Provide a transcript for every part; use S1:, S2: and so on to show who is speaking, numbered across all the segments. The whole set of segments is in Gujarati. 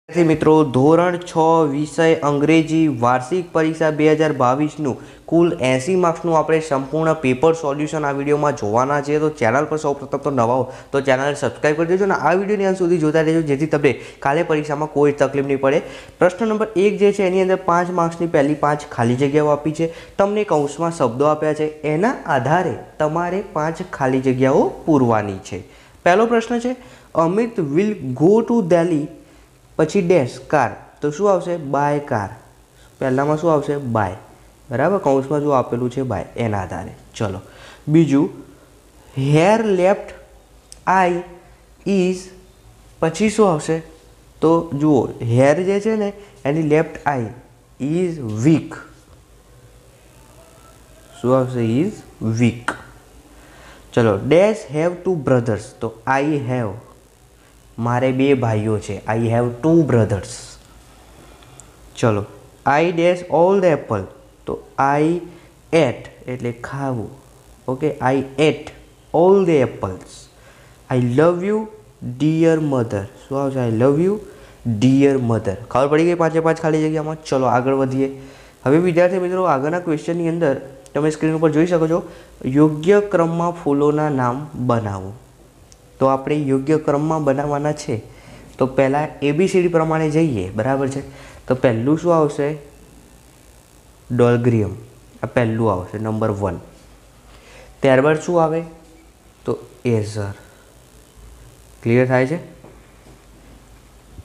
S1: મિત્રો ધોરણ 6 વિષય અંગ્રેજી વાર્ષિક પરીક્ષા 2022નું કુલ 80 માર્ક્સનું આપણે સંપૂર્ણ પેપર સોલ્યુશન આ વિડીયોમાં જોવાના છે। તો ચેનલ પર સૌપ્રથમ તો નવા હો તો ચેનલને સબસ્ક્રાઈબ કરી દેજો અને આ વિડીયોની અંત સુધી જોતા રહેજો જેથી તમને કાલે પરીક્ષામાં કોઈ તકલીફ નહીં પડે। પ્રશ્ન નંબર 1 જે છે એની અંદર 5 માર્ક્સની પહેલી 5 ખાલી જગ્યાઓ આપી છે, તમને કૌંસમાં શબ્દો આપ્યા છે, એના આધારે તમારે 5 ખાલી જગ્યાઓ પૂરવાની છે। પહેલો પ્રશ્ન છે Amit will go to Delhi પછી ડેશ કાર, તો શું આવશે બાય કાર। પહેલામાં શું આવશે બાય, બરાબર, કૌંસમાં શું આપેલું છે બાય, એના આધારે। ચલો બીજું હેર લેફ્ટ આઈ ઇઝ, પછી શું આવશે, તો જુઓ હેર જે છે ને એની લેફ્ટ આઈ ઇઝ વીક, શું આવશે ઇઝ વીક। ચલો ડેશ હેવ ટુ બ્રધર્સ, તો આઈ હેવ, મારે બે ભાઈઓ છે, આઈ હેવ ટુ બ્રધર્સ। ચલો I dash all the apple, તો આઈ એટ એટલે ખાવું, okay, I ate all the apples. I love you dear mother, શું આવશે I love you dear mother. ખબર પડી ગઈ 5 ખાલી જગ્યામાં। ચલો આગળ વધીએ। હવે વિદ્યાર્થી મિત્રો આગળના ક્વેશ્ચનની અંદર તમે સ્ક્રીન ઉપર જોઈ શકો છો યોગ્ય ક્રમમાં ફૂલોના નામ બનાવો। તો આપણે યોગ્ય ક્રમમાં બનાવવાના છે, તો પહેલાં ABCD પ્રમાણે જઈએ, બરાબર છે। તો પહેલું શું આવશે ડોલગ્રિયમ, આ પહેલું આવશે નંબર 1। ત્યારબાદ શું આવે તો એઝર, ક્લિયર થાય છે।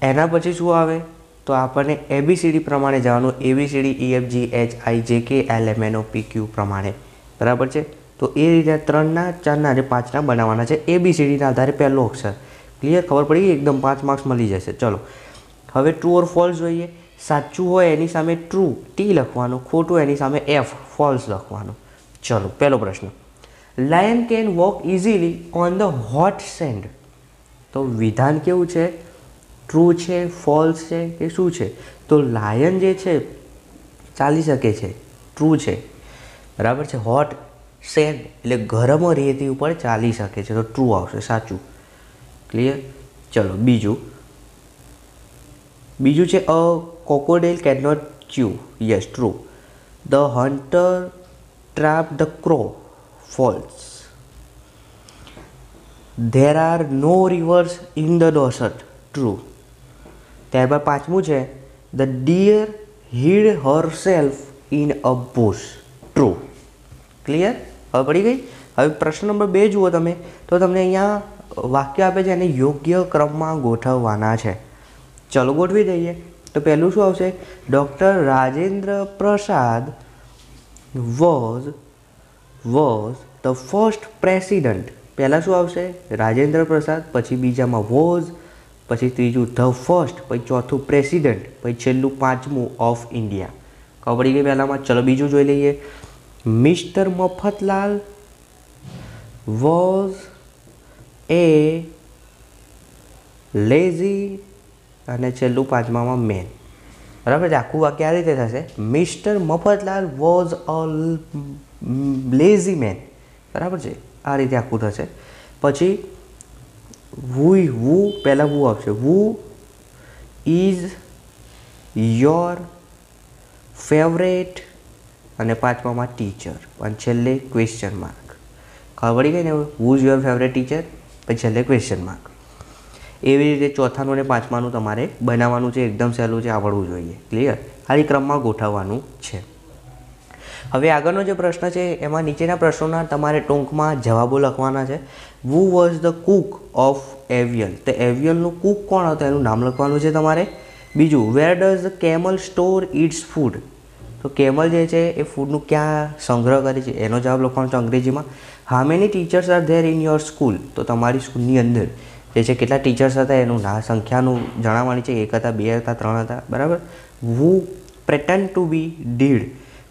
S1: એના પછી શું આવે તો આપણને ABCD પ્રમાણે જવાનું, ABCD EFGHIJKLMNOPQ પ્રમાણે, બરાબર છે। તો એ રીતે 3ના 4ના અને 5ના બનાવવાના છે ABCDના આધારે પહેલો અક્ષર, ક્લિયર, ખબર પડી ગઈ એકદમ, 5 માર્ક્સ મળી જશે। ચલો હવે ટ્રુ ઓર ફોલ્સ જોઈએ। સાચું હોય એની સામે ટ્રુ ટી લખવાનું, ખોટું એની સામે F ફોલ્સ લખવાનું। ચલો પહેલો પ્રશ્ન lion can walk easily on the hot send, તો વિધાન કેવું છે, ટ્રુ છે, ફોલ્સ છે કે શું છે, તો લાયન જે છે ચાલી શકે છે, ટ્રુ છે, બરાબર છે। હોટ સેન્ડ એટલે ગરમ રેતી ઉપર ચાલી શકે છે, તો ટ્રુ આવશે, સાચું, ક્લિયર। ચલો બીજું છે a crocodile can not chew, yes true. The hunter trap the crow, false. There are no rivers in the desert, true. ત્યારબાદ પાંચમું છે the deer hid herself in a bush, true, clear, હવે પડી ગઈ। હવે પ્રશ્ન નંબર 2 જુઓ તમે, તો તમને અહીંયા વાક્ય આપે છે એને યોગ્ય ક્રમમાં ગોઠવવાના છે। ચલો ગોઠવી દઈએ। તો પહેલું શું આવશે doctor Rajendra Prasad was the first president, પહેલાં શું આવશે રાજેન્દ્ર પ્રસાદ, પછી બીજામાં વોઝ, પછી ત્રીજું ધ ફર્સ્ટ, પછી ચોથું પ્રેસિડન્ટ, પછી છેલ્લું પાંચમું ઓફ ઇન્ડિયા। ખબર પડી ગઈ પહેલામાં। ચલો બીજું જોઈ લઈએ। Mister Mafatlal was A lazy, અને છેલ્લું પાંચમામાં મેન, બરાબર છે। આખું વાક્ય આ રીતે થશે mister Mafatlal was a lazy man, બરાબર છે, આ રીતે આખું થશે। પછી વુ પહેલાં વુ આવશે, વુ ઇઝ યોર ફેવરેટ, અને પાંચમામાં ટીચર, અને છેલ્લે ક્વેશ્ચન માર્ક। ખબર પડી ગઈ ને, who is your favourite teacher, પછી છેલ્લે ક્વેશ્ચન માર્ક। એવી રીતે ચોથાનું અને પાંચમાનું તમારે બનાવવાનું છે, એકદમ સહેલું છે, આવડવું જોઈએ, ક્લિયર, ખાલી ક્રમમાં ગોઠવવાનું છે। હવે આગળનો જે પ્રશ્ન છે એમાં નીચેના પ્રશ્નોના તમારે ટૂંકમાં જવાબો લખવાના છે। Who was the Cook of aviyal, તો એવિયલનું કુક કોણ હતું એનું નામ લખવાનું છે તમારે। બીજું where does the camel store its food, તો કેમલ જે છે એ ફૂડનું ક્યાં સંગ્રહ કરે છે એનો જવાબ લખવાનો છે અંગ્રેજીમાં। How many teachers are there in your school, તો તમારી સ્કૂલની અંદર જે છે કેટલા ટીચર્સ હતા એનું સંખ્યાનું જણાવવાની છે, 1 હતા, 2 હતા, 3 હતા, બરાબર। વુ પ્રેટેન્ડ ટુ બી ડીડ,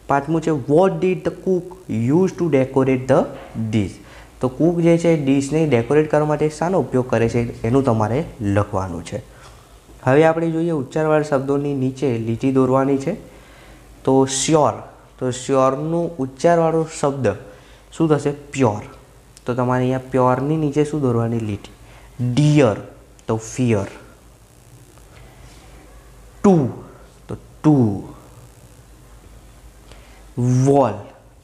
S1: પાંચમું છે what did the Cook use to decorate the dish, તો કુક જે છે ડીશને ડેકોરેટ કરવા માટે શાનો ઉપયોગ કરે છે એનું તમારે લખવાનું છે। હવે આપણે જોઈએ ઉચ્ચારવાળા શબ્દોની નીચે લીટી દોરવાની છે। તો શ્યોર, તો શ્યોરનું ઉચ્ચારવાળો શબ્દ શું થશે પ્યોર, તો તમારે અહીંયા પ્યોરની નીચે શું દોરવાની લીટી, ડિયર તો ફિયર, ટુ તો ટુ. વોલ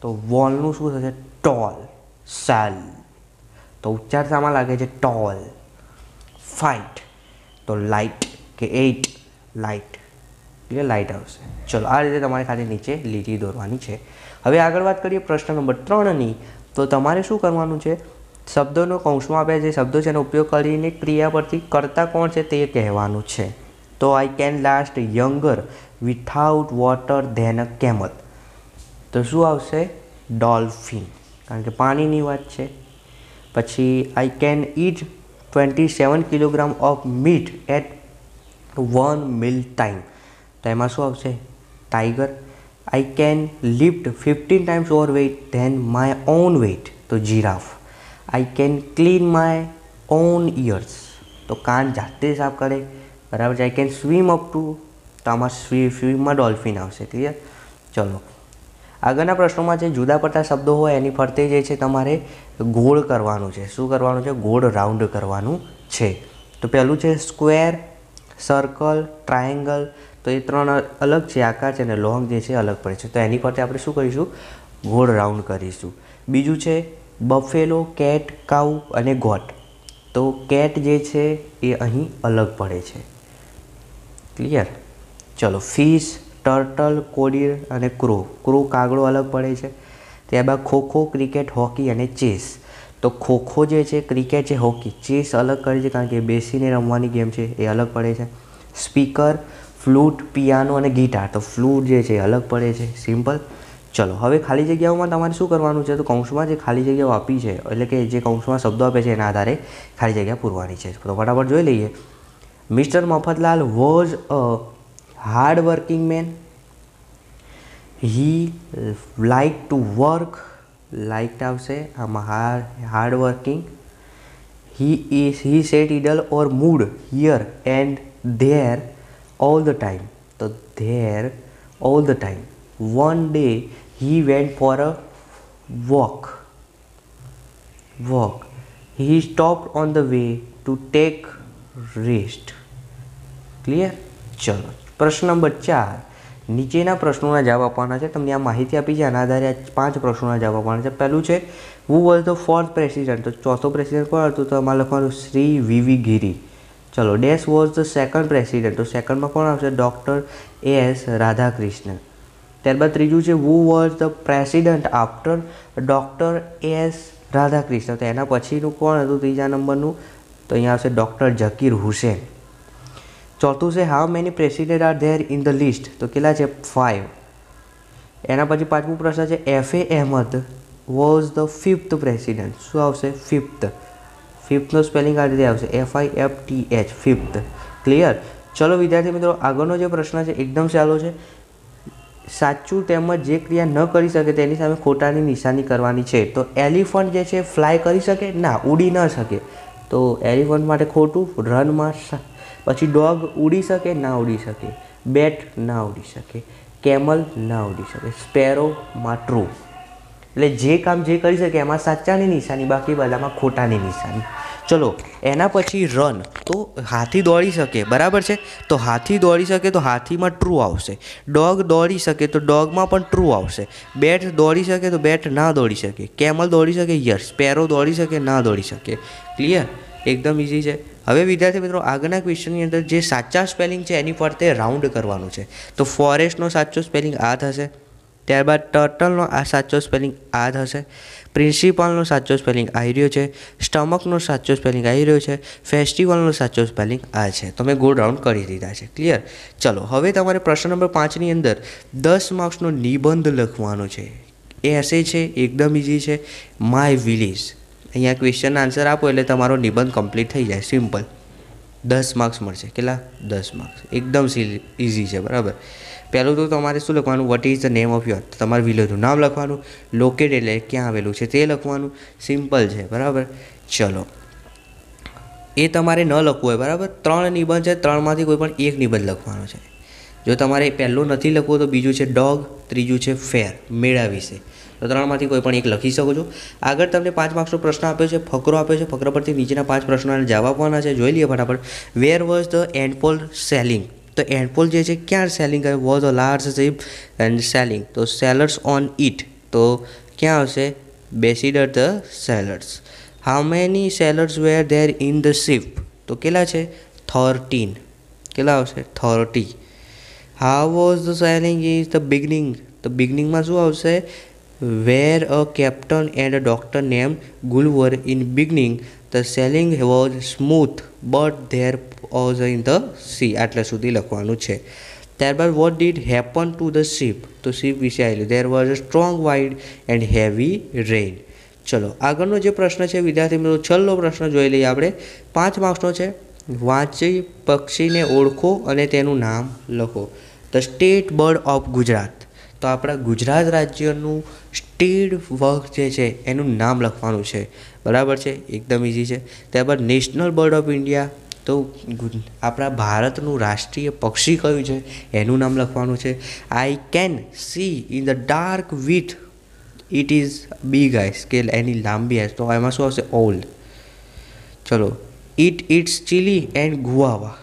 S1: તો વોલનું શું થશે? ટોલ. સેલ તો ઉચ્ચાર શામાં લાગે છે? ટોલ. ફાઇટ તો લાઇટ કે 8 લાઇટ એટલે લાઇટ આવશે. ચલો આ રીતે તમારે ખાલી નીચે લીટી દોરવાની છે. હવે આગળ વાત કરીએ પ્રશ્ન નંબર 3ની. તો તમારે શું કરવાનું છે? શબ્દોનો કૌંસમાં આપ્યા જે શબ્દો છે એનો ઉપયોગ કરીને ક્રિયા પરથી કરતા કોણ છે તે કહેવાનું છે. તો I can last longer without water than a camel. તો શું આવશે? ડોલ્ફિન, કારણ કે પાણીની વાત છે. પછી I can eat 27 kilogram of meat at 1 meal time. તો એમાં શું આવશે? Tiger. I can lift 15 times over weight than my own weight. તો giraffe. I can clean my own ears. તો કાન જાતે સાફ કરે, બરાબર છે. I can swim up to. તો આમાં સ્વિમમાં ડોલ્ફિન આવશે. ક્લિયર? ચલો આગળના પ્રશ્નોમાં જે જુદા પડતા શબ્દો હોય એની ફરતે જે છે તમારે ગોળ કરવાનું છે. શું કરવાનું છે? ગોળ રાઉન્ડ કરવાનું છે. તો પહેલું છે સ્ક્વેર, સર્કલ, ટ્રાયેંગલ. તો એ 3 અલગ છે, આકાર છે, અને લોંગ જે છે અલગ પડે છે. તો એની ફરતે આપણે શું કરીશું? ગોળ રાઉન્ડ કરીશું. બીજું છે બફેલો, કેટ, કાઉ અને ગોટ. તો કેટ જે છે એ અહીં અલગ પડે છે. ક્લિયર? ચલો ફિશ, ટર્ટલ, કોડીર અને ક્રો. ક્રો કાગડો અલગ પડે છે. ત્યારબાદ ખોખો, ક્રિકેટ, હોકી અને ચેસ. તો ખોખો જે છે, ક્રિકેટ છે, હોકી. ચેસ અલગ કરે છે કારણ કે બેસીને રમવાની ગેમ છે, એ અલગ પડે છે. સ્પીકર, ફ્લૂટ, પિયાનો અને ગિટાર. તો ફ્લૂટ જે છે અલગ પડે છે. સિમ્પલ. ચલો હવે ખાલી જગ્યાઓમાં તમારે શું કરવાનું છે? તો કૌંસમાં જે ખાલી જગ્યાઓ આપી છે, એટલે કે જે કૌંસમાં શબ્દો આપે છે એના આધારે ખાલી જગ્યા પૂરવાની છે. તો ફટાફટ જોઈ લઈએ. Mister Mafatlal was a hard working man. He like to work. Like આવશે આમાં, hard working. He sat idle or moved here and there all the time. તો there all the time. One day he went for a walk. He stopped on the way to take rest. Clear? ચલો પ્રશ્ન નંબર 4. નીચેના પ્રશ્નોના જવાબ આપવાના છે. તમને આ માહિતી આપી છે, આના આધારે આ 5 પ્રશ્નોના જવાબ આપવાના છે. પહેલું છે who was the 4th president. તો ચોથો પ્રેસિડેન્ટ કોણ હતું? તો આમાં લખવાનું શ્રી વી ગિરી. ચલો dash was the second president. તો સેકન્ડમાં કોણ આવશે? Doctor S Radhakrishnan. ત્યારબાદ ત્રીજું છે who was the president after doctor S Radhakrishna. તો એના પછીનું કોણ હતું ત્રીજા નંબરનું? તો અહીંયા આવશે ડૉક્ટર ઝકીર હુસેન. ચોથું છે how many president are there in the list. તો કેટલા છે? 5. એના પછી પાંચમું પ્રશ્ન છે F. A. Ahmed was the 5th president. શું આવશે? 5th. 5thનો સ્પેલિંગ આ રીતે આવશે, FIFTH. 5th. ક્લિયર? ચલો વિદ્યાર્થી મિત્રો આગળનો જે પ્રશ્ન છે એકદમ સહેલો છે. સાચું તેમજ જે ક્રિયા ન કરી શકે તેની સામે ખોટાની નિશાની કરવાની છે. તો એલિફન્ટ જે છે ફ્લાય કરી શકે? ના, ઉડી ન શકે. તો એલિફન્ટ માટે ખોટું. રનમાં. પછી ડોગ ઉડી શકે? ના ઉડી શકે. બેટ ના ઉડી શકે. કેમલ ના ઉડી શકે. સ્પેરોમાં ટ્રુ. એટલે જે કામ જે કરી શકે એમાં સાચાની નિશાની, બાકી બધામાં ખોટાની નિશાની. ચલો એના પછી રન. તો હાથી દોડી શકે, બરાબર છે. તો હાથી દોડી શકે તો હાથીમાં ટ્રુ આવશે. ડોગ દોડી શકે તો ડોગમાં પણ ટ્રુ આવશે. બેટ દોડી શકે તો બેટ ના દોડી શકે. કેમલ દોડી શકે? યસ. સ્પેરો દોડી શકે? ના દોડી શકે. ક્લિયર? એકદમ ઇઝી છે. હવે વિદ્યાર્થી મિત્રો આગળના ક્વેશ્ચનની અંદર જે સાચા સ્પેલિંગ છે એની ફરતે રાઉન્ડ કરવાનું છે. તો ફોરેસ્ટનો સાચો સ્પેલિંગ આ થશે. ત્યારબાદ ટર્ટલનો આ સાચો સ્પેલિંગ આ થશે. પ્રિન્સિપાલનો સાચો સ્પેલિંગ આ રહ્યો છે. સ્ટમકનો સાચો સ્પેલિંગ આ રહ્યો છે. ફેસ્ટિવલનો સાચો સ્પેલિંગ આ છે. તો મેં ગોળ રાઉન્ડ કરી દીધા છે. ક્લિયર? ચલો હવે તમારે પ્રશ્ન નંબર 5ની અંદર 10 માર્ક્સનો નિબંધ લખવાનો છે. એ એસે છે, એકદમ ઇઝી છે. My village. અહીંયા ક્વેશ્ચન આન્સર આપો એટલે તમારો નિબંધ કમ્પ્લીટ થઈ જાય. સિમ્પલ. 10 માર્ક્સ મળશે. કેટલા? 10 માર્ક્સ. એકદમ ઇઝી છે, બરાબર. પહેલું તો તમારે શું લખવાનું? What is the name of your. તમારે વિલેજનું નામ લખવાનું. લોકેટ એટલે ક્યાં આવેલું છે તે લખવાનું. સિમ્પલ છે, બરાબર. ચલો એ તમારે ન લખવું હોય, બરાબર. 3 નિબંધ છે, 3માંથી કોઈ પણ એક નિબંધ લખવાનો છે. જો તમારે પહેલું નથી લખવું તો બીજું છે ડોગ, ત્રીજું છે ફેર, મેળા વિશે. તો 3માંથી કોઈ પણ એક લખી શકો છો. આગળ તમને 5 માર્ક્સનો પ્રશ્ન આપ્યો છે, ફકરો આપ્યો છે. ફકરા પરથી નીચેના 5 પ્રશ્નોના જવાબ આપવાના છે. જોઈ લઈએ ફટાફટ. Where was the Antelope sailing. તો એન્ડપોલ જે છે ક્યાં સેલિંગ કરે, was a large ship and sailing, તો સેલર્સ ઓન ઇટ, તો ક્યાં આવશે, besides the sailors. How many sailors were there in the ship, તો કેટલા છે 13, કેટલા આવશે 30. How was the sailing is the beginning, તો બિગનિંગમાં શું આવશે, were a captain and a doctor name Gulliver in beginning the selling was smooth but there was in the sea, આટલા સુધી લખવાનું છે. ત્યારબાદ what did happen to the ship, તો શિપ વિશે આવેલું, there was a strong wind and heavy rain. ચલો આગળનો જે પ્રશ્ન છે વિદ્યાર્થી મિત્રો, છેલ્લો પ્રશ્ન જોઈ લઈએ આપણે, 5 માર્ક્સનો છે. વાંચી પક્ષીને ઓળખો અને તેનું નામ લખો. The state bird of Gujarat, તો આપણા ગુજરાત રાજ્યનું સ્ટેટ બર્ડ જે છે એનું નામ લખવાનું છે. બરાબર છે, એકદમ ઇઝી છે. ત્યારબાદ નેશનલ બર્ડ ઓફ ઇન્ડિયા, તો આપણા ભારતનું રાષ્ટ્રીય પક્ષી કયું છે એનું નામ લખવાનું છે. I can see in the dark with it is big eyes, કે એની લાંબી આઈસ, તો એમાં શું આવશે ઓલ. ચલો it its chilli and guava,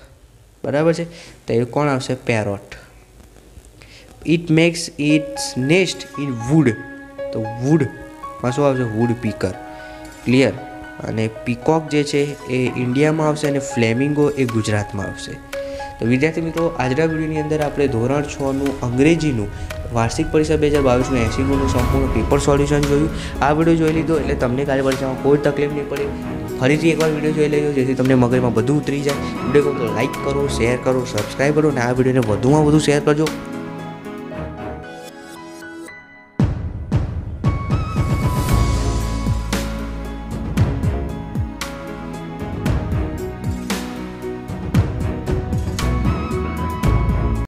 S1: બરાબર છે, તો એ કોણ આવશે parrot. It makes its nest in wood, તો વુડમાં શું આવશે વુડ પીકર. ક્લિયર. અને પીકોક જે છે એ ઇન્ડિયામાં આવશે અને ફ્લેમિંગો એ ગુજરાતમાં આવશે. તો વિદ્યાર્થી મિત્રો આજના વિડીયોની અંદર આપણે ધોરણ 6નું અંગ્રેજીનું વાર્ષિક પરીક્ષા 2022નું 80 ગુણનું સંપૂર્ણ પેપર સોલ્યુશન જોયું. આ વિડીયો જોઈ લીધો એટલે તમને કાલે પરીક્ષામાં કોઈ તકલીફ નહીં પડે. ફરીથી એકવાર વિડીયો જોઈ લેજો જેથી તમને મગજમાં બધું ઉતરી જાય. વિડીયો ગમતો લાઇક કરો, શેર કરો, સબસ્ક્રાઈબ કરો અને આ વિડીયોને વધુમાં વધુ શેર કરજો.